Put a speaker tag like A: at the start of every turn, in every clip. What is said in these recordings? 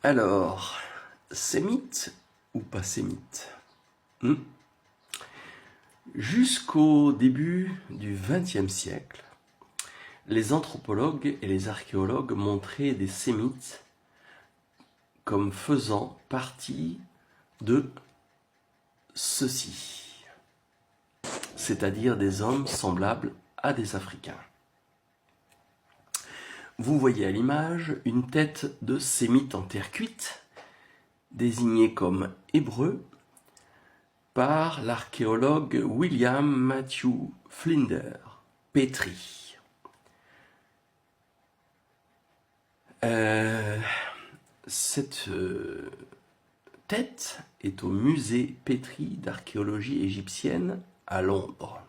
A: Alors, sémite ou pas sémite? Jusqu'au début du XXe siècle, les anthropologues et les archéologues montraient des sémites comme faisant partie de ceux-ci, c'est-à-dire des hommes semblables à des Africains. Vous voyez à l'image une tête de sémite en terre cuite, désignée comme hébreu par l'archéologue William Matthew Flinders Petrie. Cette tête est au musée Petrie d'archéologie égyptienne à Londres.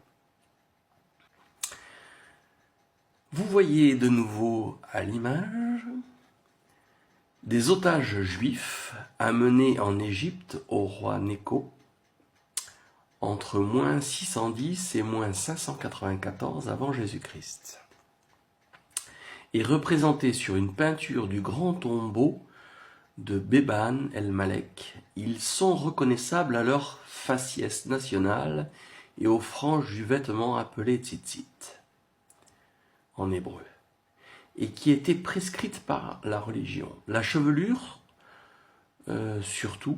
A: Vous voyez de nouveau à l'image des otages juifs amenés en Égypte au roi Nécho entre moins 610 et moins 594 avant Jésus-Christ, et représentés sur une peinture du grand tombeau de Béban el-Malek. Ils sont reconnaissables à leur faciès nationale et aux franges du vêtement appelé tzitzit en hébreu, et qui était prescrite par la religion. La chevelure, surtout,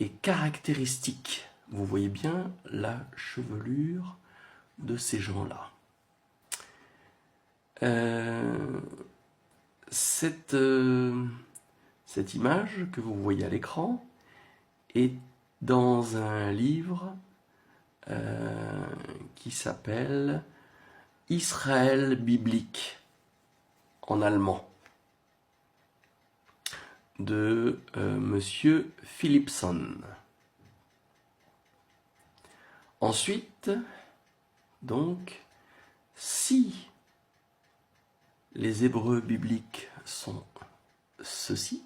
A: est caractéristique. Vous voyez bien la chevelure de ces gens-là. Cette image que vous voyez à l'écran est dans un livre qui s'appelle Israël biblique en allemand de Monsieur Philipson. Ensuite, donc, si les Hébreux bibliques sont ceux-ci,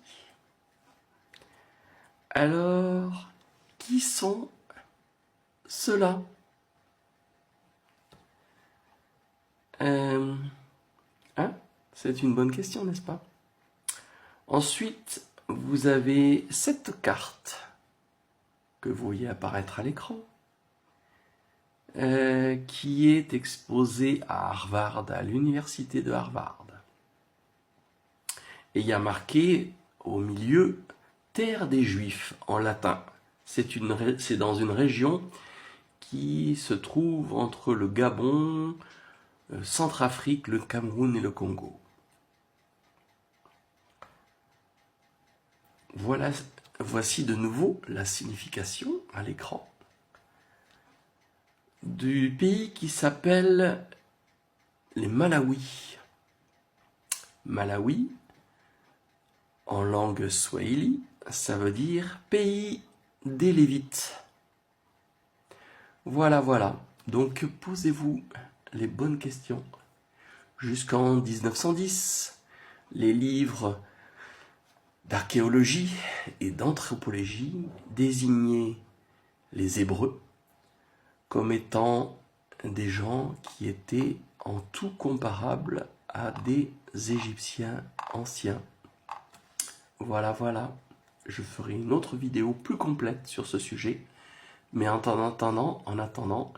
A: alors qui sont ceux-là? C'est une bonne question, n'est-ce pas? Ensuite, vous avez cette carte que vous voyez apparaître à l'écran, qui est exposée à Harvard, à l'université de Harvard. Et il y a marqué au milieu « Terre des Juifs » en latin. C'est dans une région qui se trouve entre le Gabon, Centrafrique, le Cameroun et le Congo. Voici de nouveau la signification à l'écran du pays qui s'appelle les Malawi. Malawi, en langue swahili, ça veut dire pays des Lévites. Voilà. Donc posez-vous les bonnes questions. Jusqu'en 1910, les livres d'archéologie et d'anthropologie désignaient les Hébreux comme étant des gens qui étaient en tout comparables à des Égyptiens anciens. Voilà. Je ferai une autre vidéo plus complète sur ce sujet. Mais en attendant,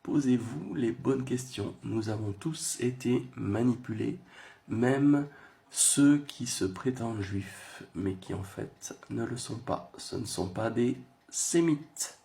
A: posez-vous les bonnes questions. Nous avons tous été manipulés, même ceux qui se prétendent juifs, mais qui en fait ne le sont pas. Ce ne sont pas des sémites.